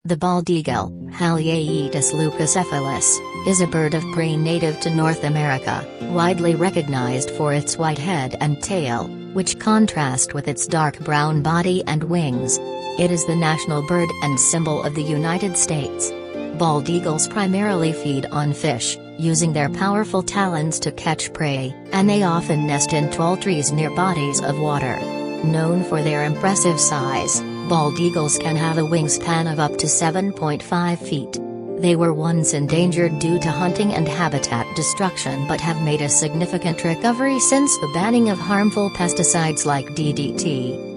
The bald eagle, Haliaeetus leucocephalus, is a bird of prey native to North America, widely recognized for its white head and tail, which contrast with its dark brown body and wings. It is the national bird and symbol of the United States. Bald eagles primarily feed on fish, using their powerful talons to catch prey, and they often nest in tall trees near bodies of water. Known for their impressive size, bald eagles can have a wingspan of up to 7.5 feet. They were once endangered due to hunting and habitat destruction but have made a significant recovery since the banning of harmful pesticides like DDT.